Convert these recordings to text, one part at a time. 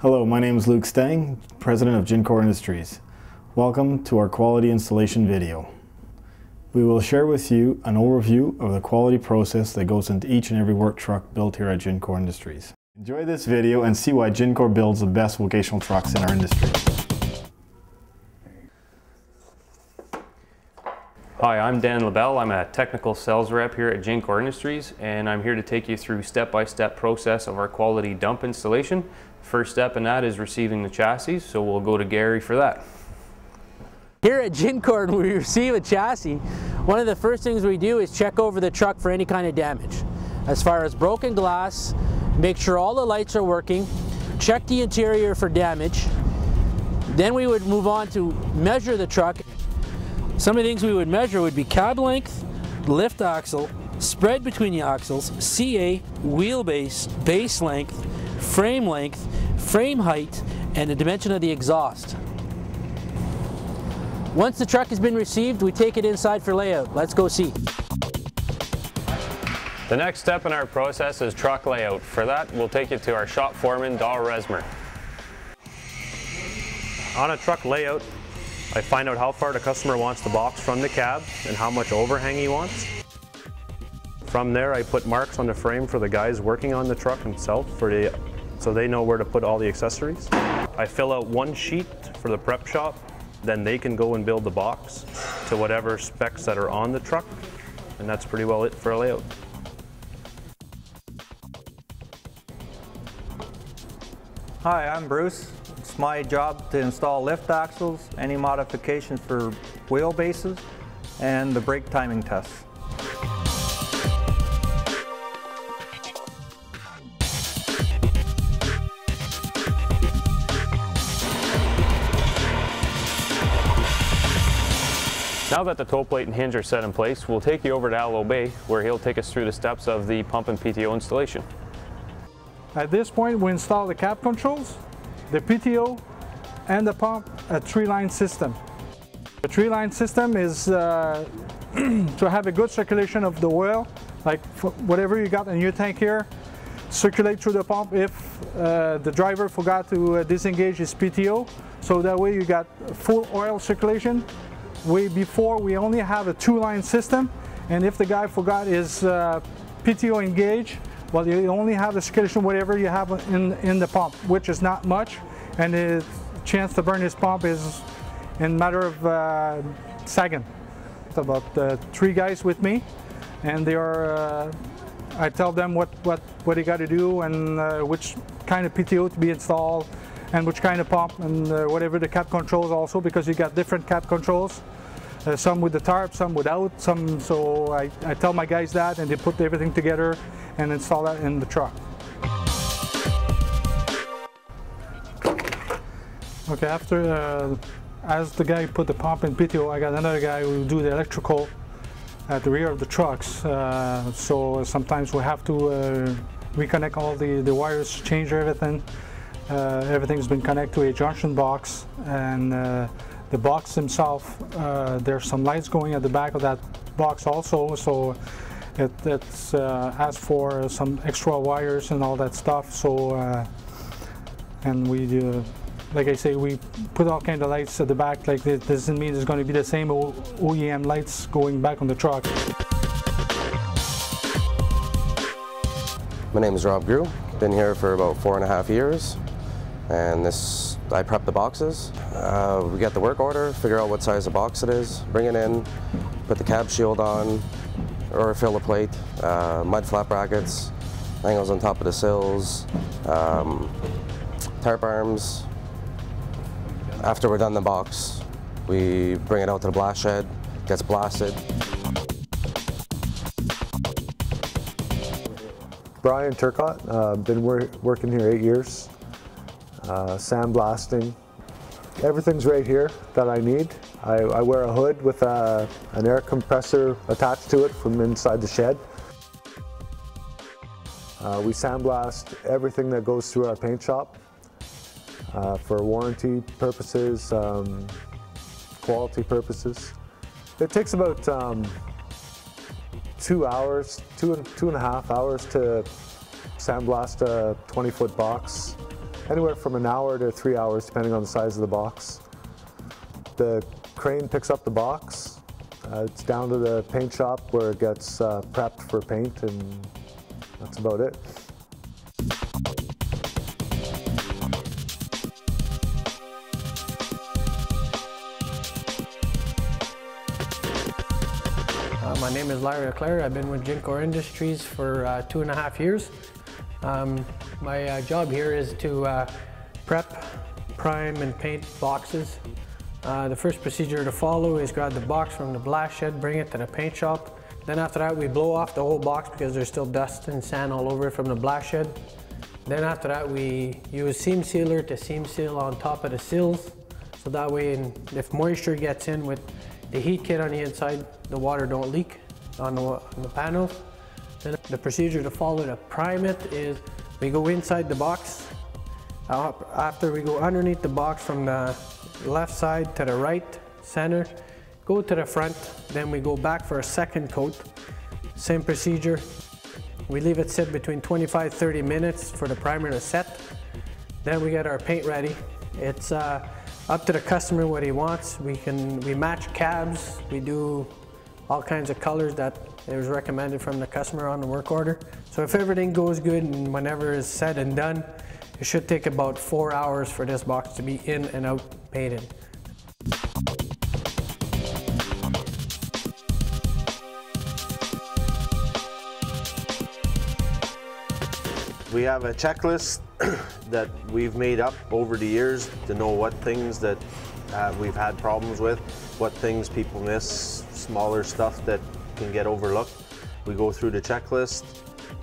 Hello, my name is Luke Stang, President of Gin-Cor Industries. Welcome to our quality installation video. We will share with you an overview of the quality process that goes into each and every work truck built here at Gin-Cor Industries. Enjoy this video and see why Gin-Cor builds the best vocational trucks in our industry. Hi, I'm Dan LaBelle. I'm a technical sales rep here at Gin-Cor Industries, and I'm here to take you through step-by-step process of our quality dump installation. First step in that is receiving the chassis, so we'll go to Gary for that. Here at Gin-Cor, when we receive a chassis, one of the first things we do is check over the truck for any kind of damage. As far as broken glass, make sure all the lights are working, check the interior for damage. Then we would move on to measure the truck. Some of the things we would measure would be cab length, lift axle, spread between the axles, CA, wheelbase, base length, frame length, frame height, and the dimension of the exhaust. Once the truck has been received, we take it inside for layout. Let's go see. The next step in our process is truck layout. For that, we'll take you to our shop foreman, Dahl Resmer. On a truck layout, I find out how far the customer wants the box from the cab and how much overhang he wants. From there, I put marks on the frame for the guys working on the truck himself so they know where to put all the accessories. I fill out one sheet for the prep shop, then they can go and build the box to whatever specs that are on the truck, and that's pretty well it for a layout. Hi, I'm Bruce. It's my job to install lift axles, any modifications for wheelbases, and the brake timing tests. Now that the toe plate and hinge are set in place, we'll take you over to Al Bay, where he'll take us through the steps of the pump and PTO installation. At this point, we install the cab controls, the PTO, and the pump, a three-line system. The three-line system is to have a good circulation of the oil, like whatever you got in your tank here, circulate through the pump if the driver forgot to disengage his PTO, so that way you got full oil circulation. Way before, we only have a two-line system, and if the guy forgot his PTO engage, well, you only have the circulation whatever you have in the pump, which is not much, and the chance to burn his pump is in a matter of seconds. It's about 3 guys with me, and they are. I tell them what they got to do and which kind of PTO to be installed, and which kind of pump, and whatever the cab controls also, because you got different cab controls. Some with the tarp, some without, so I tell my guys that, and they put everything together and install that in the truck. Okay, after, as the guy put the pump in PTO, I got another guy who do the electrical at the rear of the trucks. So sometimes we have to reconnect all the wires, change everything. Everything's been connected to a junction box, and the box himself, there's some lights going at the back of that box also, so it's asks for some extra wires and all that stuff. So and we like I say, we put all kind of lights at the back. Like, this doesn't mean it's going to be the same OEM lights going back on the truck. My name is Rob Grew. Been here for about 4.5 years, and I prep the boxes. We get the work order, figure out what size of box it is, bring it in, put the cab shield on, or fill the plate, mud flap brackets, angles on top of the sills, tarp arms. After we're done the box, we bring it out to the blast shed, gets blasted. Brian Turcott, been working here 8 years. Sandblasting. Everything's right here that I need. I wear a hood with an air compressor attached to it from inside the shed. We sandblast everything that goes through our paint shop for warranty purposes, quality purposes. It takes about 2 hours, two and a half hours to sandblast a 20-foot box. Anywhere from an hour to 3 hours depending on the size of the box. The crane picks up the box. It's down to the paint shop where it gets prepped for paint, and that's about it. My name is Larry Leclerc. I've been with Gin-Cor Industries for 2.5 years. My job here is to prep, prime, and paint boxes. The first procedure to follow is grab the box from the blast shed, bring it to the paint shop. Then after that, we blow off the whole box because there's still dust and sand all over it from the blast shed. Then after that, we use seam sealer to seam seal on top of the seals. So that way, if moisture gets in with the heat kit on the inside, the water don't leak on the panels. Then the procedure to follow to prime it is we go inside the box. After we go underneath the box from the left side to the right, center, go to the front, then we go back for a second coat. Same procedure. We leave it sit between 25-30 minutes for the primer to set. Then we get our paint ready. It's up to the customer what he wants. We match cabs. We do all kinds of colors that it was recommended from the customer on the work order. So if everything goes good and whenever it's said and done, it should take about 4 hours for this box to be in and out painted. We have a checklist that we've made up over the years to know what things that we've had problems with, what things people miss, smaller stuff that can get overlooked. We go through the checklist.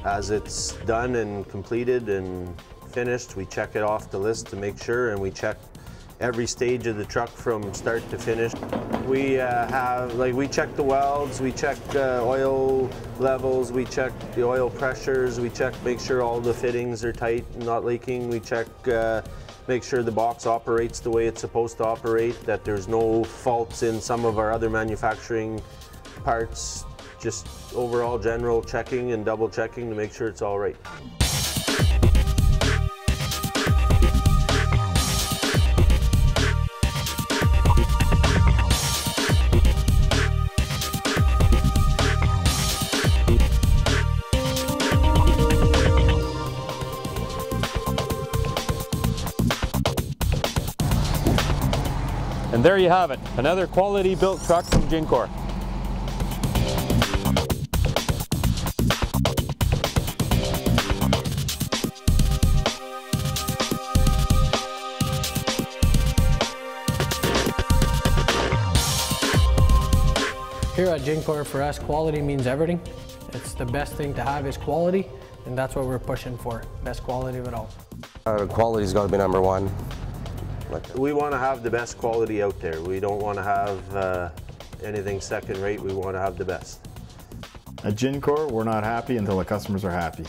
As it's done and completed and finished, we check it off the list to make sure, and we check every stage of the truck from start to finish. We we check the welds, we check oil levels, we check the oil pressures, we make sure all the fittings are tight and not leaking. We check, make sure the box operates the way it's supposed to operate, that there's no faults in some of our other manufacturing parts. Just overall general checking and double checking to make sure it's all right. And there you have it, another quality built truck from Gin-Cor. Here at Gin-Cor, for us, quality means everything. It's the best thing to have is quality, and that's what we're pushing for, best quality of it all. Quality's got to be number one. We want to have the best quality out there. We don't want to have anything second rate. We want to have the best. At Gin-Cor, we're not happy until the customers are happy.